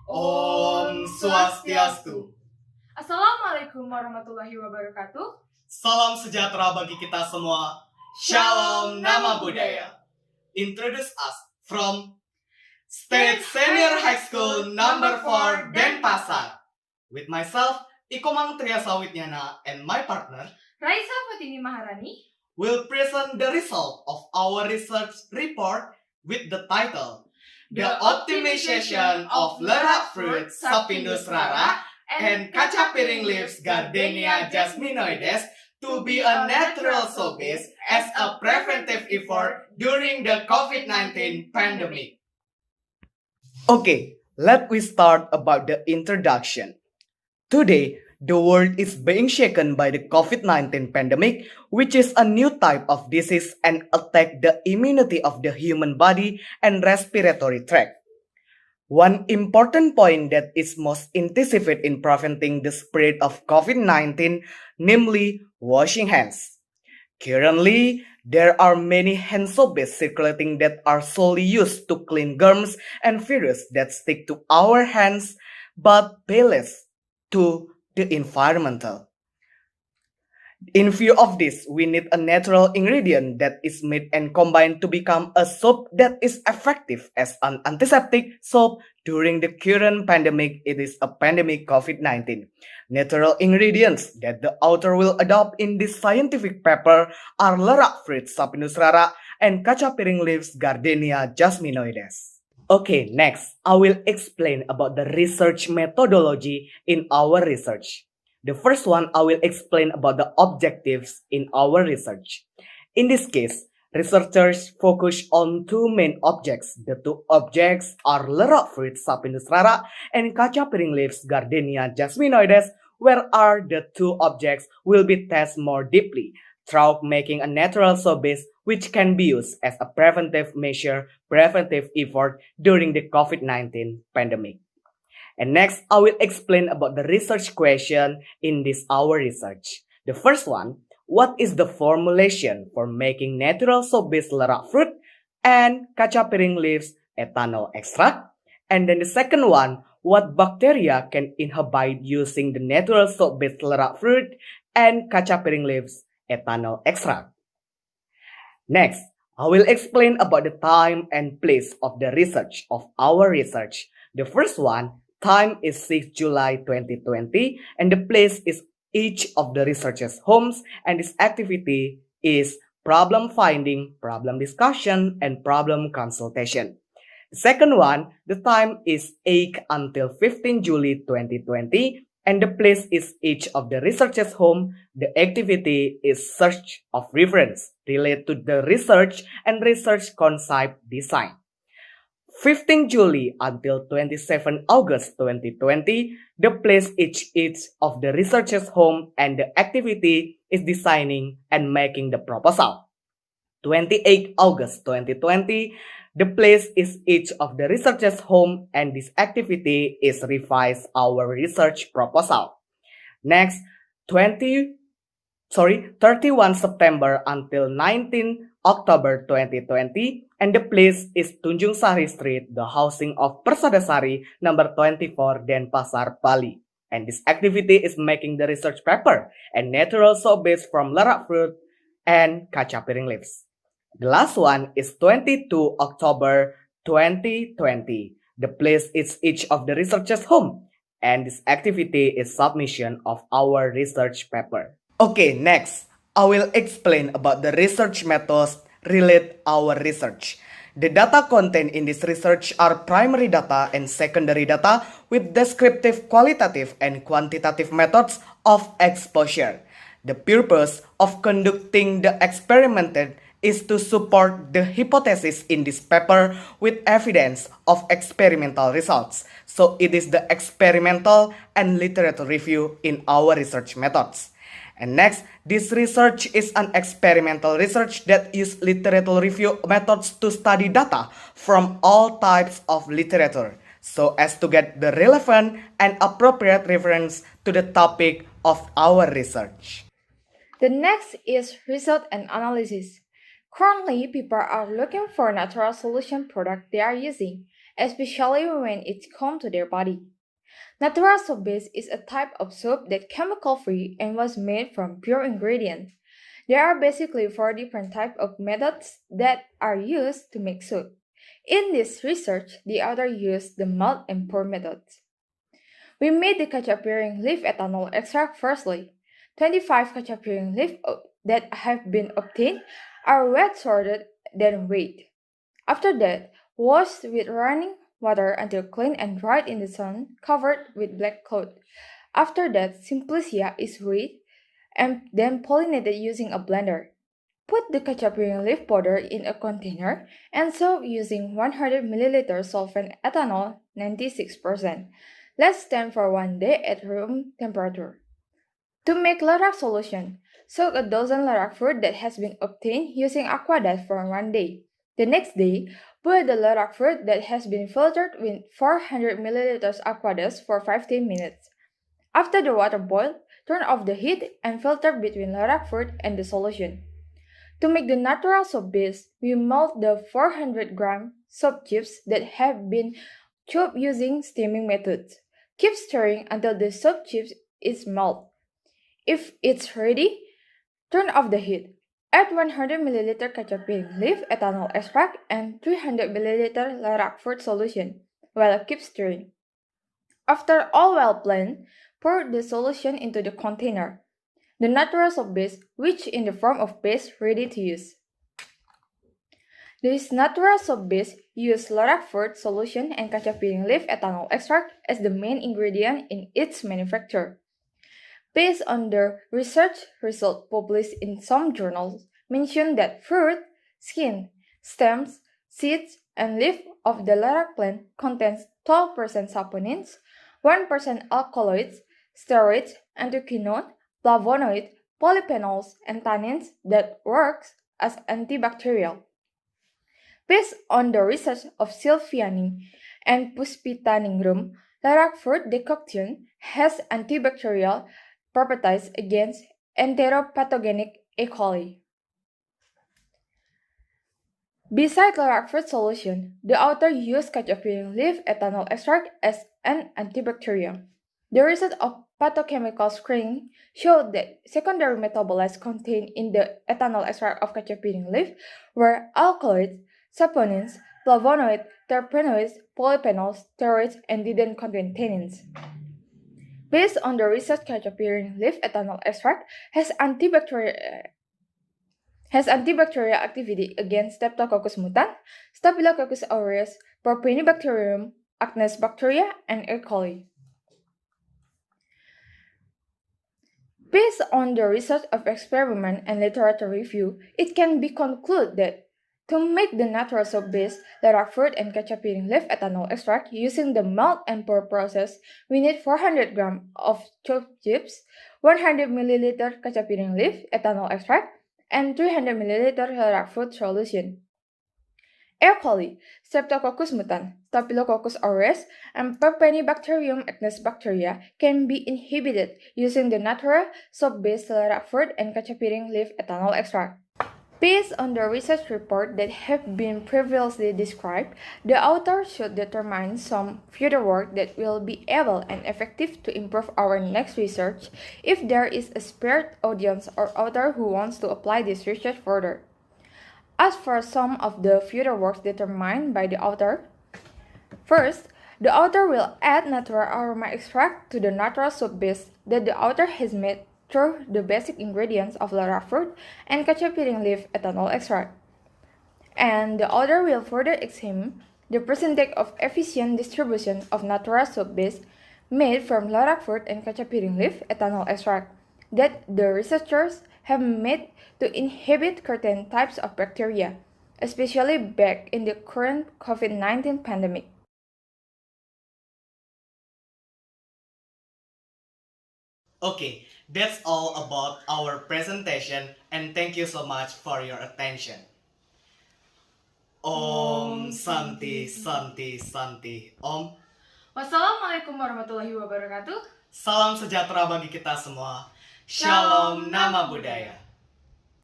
Om Swastiastu. Assalamualaikum warahmatullahi wabarakatuh. Salam sejahtera bagi kita semua. Shalom Nama Budaya. Introduce us from State Senior High School number 4 Denpasar. With myself, Ikomang Triasawitnyana, and my partner, Raisa Fatini Maharani, will present the result of our research report with the title The Optimization of Lerak Fruit Sapindus rara and Kaca Piring Leaves Gardenia jasminoides to be a natural soap base as a preventive effort during the COVID-19 pandemic. Okay, let we start about the introduction. Today, the world is being shaken by the COVID-19 pandemic, which is a new type of disease and attack the immunity of the human body and respiratory tract. One important point that is most anticipated in preventing the spread of COVID-19, namely washing hands. Currently, there are many hand soaps circulating that are solely used to clean germs and virus that stick to our hands, but painless to the environmental. In view of this, we need a natural ingredient that is made and combined to become a soap that is effective as an antiseptic soap during the current pandemic. It is a pandemic COVID-19. Natural ingredients that the author will adopt in this scientific paper are lerak fruit Sapindus rara and kaca piring leaves Gardenia jasminoides. Okay, next, I will explain about the research methodology in our research. The first one, I will explain about the objectives in our research. In this case, researchers focus on two main objects. The two objects are lerak fruit Sapindus rara and kaca piring leaves Gardenia jasminoides, where are the two objects will be tested more deeply through making a natural soap base which can be used as a preventive effort during the COVID-19 pandemic. And next, I will explain about the research question in this our research. The first one, what is the formulation for making natural soap-based lerak fruit and kaca piring leaves ethanol extract? And then the second one, what bacteria can inhibit using the natural soap-based lerak fruit and kaca piring leaves ethanol extract? Next, I will explain about the time and place of the research of our research. The first one, time is 6 July 2020 and the place is each of the researchers' homes, and this activity is problem finding, problem discussion, and problem consultation. The second one, the time is 8 until 15 July 2020 and the place is each of the researchers' home. The activity is search of reference related to the research and research concept design. 15 July until 27 August 2020, the place is each of the researchers' home and the activity is designing and making the proposal. 28 August 2020, the place is each of the researchers' home and this activity is revise our research proposal. Next, 31 September until 19 October 2020, and the place is Tunjung Sari Street, the housing of Persada Sari, number 24, Denpasar, Bali. And this activity is making the research paper and natural soap base from lerak fruit and kaca piring leaves. The last one is 22 October 2020. The place is each of the researchers' home, and this activity is submission of our research paper. Okay, next, I will explain about the research methods relate our research. The data contained in this research are primary data and secondary data with descriptive, qualitative, and quantitative methods of exposure. The purpose of conducting the experiment is to support the hypothesis in this paper with evidence of experimental results. So it is the experimental and literature review in our research methods. And next, this research is an experimental research that uses literature review methods to study data from all types of literature, so as to get the relevant and appropriate reference to the topic of our research. The next is result and analysis. Currently, people are looking for natural solution product they are using, especially when it comes to their body. Natural soap base is a type of soap that's chemical-free and was made from pure ingredients. There are basically 4 different types of methods that are used to make soap. In this research, the author used the melt and pour methods. We made the Cachapyring leaf ethanol extract firstly. 25 Cachapyring leaf that have been obtained are wet sorted, then weighed. After that, washed with running water until clean and dried in the sun, covered with black cloth. After that, Simplicia is weighed and then pollinated using a blender. Put the Cachapyring leaf powder in a container and soak using 100 ml solvent ethanol 96%. Let stand for 1 day at room temperature. To make Lorac solution, soak a dozen Lorac fruit that has been obtained using aqua dust for 1 day. The next day, boil the Lorac fruit that has been filtered with 400 ml aqua dust for 15 minutes. After the water boils, turn off the heat and filter between Lorac fruit and the solution. To make the natural soap base, we melt the 400-gram soap chips that have been chopped using steaming methods. Keep stirring until the soap chips is melted. If it's ready, turn off the heat. Add 100 ml Cachapyring leaf ethanol extract and 300 ml Lorac fruit solution, while keep stirring. After all well blended, pour the solution into the container. The natural soap base, which in the form of paste ready to use. This natural soap base uses Lorac fruit solution and Cachapyring leaf ethanol extract as the main ingredient in its manufacture. Based on the research results published in some journals, mention that fruit, skin, stems, seeds, and leaf of the Lorac plant contains 12% saponins, 1% alkaloids, steroids, anthocyanins, flavonoids, polyphenols, and tannins that works as antibacterial. Based on the research of Silviani and Puspitaningrum, Lorac fruit decoction has antibacterial properties against enteropathogenic E. coli. Besides Lorac fruit solution, the author used Cachapyring leaf ethanol extract as an antibacterial. The result of pathochemical screening showed that secondary metabolites contained in the ethanol extract of Cachapyring leaf were alkaloids, saponins, flavonoids, terpenoids, polyphenols, steroids, and didn't contain tannins. Based on the research, Cachapyring leaf ethanol extract has antibacterial activity against Streptococcus mutans, Staphylococcus aureus, Propionibacterium, Acnes bacteria, and E. coli. Based on the research of experiment and literature review, it can be concluded that to make the natural soap base, Lorac fruit and Cachapyring leaf ethanol extract using the melt and pour process, we need 400 grams of chopped chips, 100 ml Cachapyring leaf ethanol extract, and 300 ml Lorac fruit solution. E. coli, Streptococcus mutans, Staphylococcus aureus, and Propionibacterium acnes bacteria can be inhibited using the natural soap-based Lorac fruit and Cachapyring leaf ethanol extract. Based on the research report that have been previously described, the author should determine some future work that will be able and effective to improve our next research if there is a spared audience or author who wants to apply this research further. As for some of the future works determined by the author, first, the author will add natural aroma extract to the natural soap base that the author has made through the basic ingredients of Lorac fruit and Cachapyring leaf ethanol extract. And the author will further examine the percentage of efficient distribution of natural soap base made from Lorac fruit and Cachapyring leaf ethanol extract that the researchers have made to inhibit certain types of bacteria, especially back in the current COVID-19 pandemic. Okay, that's all about our presentation, and thank you so much for your attention. Om Santi Santi Santi Om. Wassalamualaikum warahmatullahi wabarakatuh. Salam sejahtera bagi kita semua. Shalom Nama Budaya.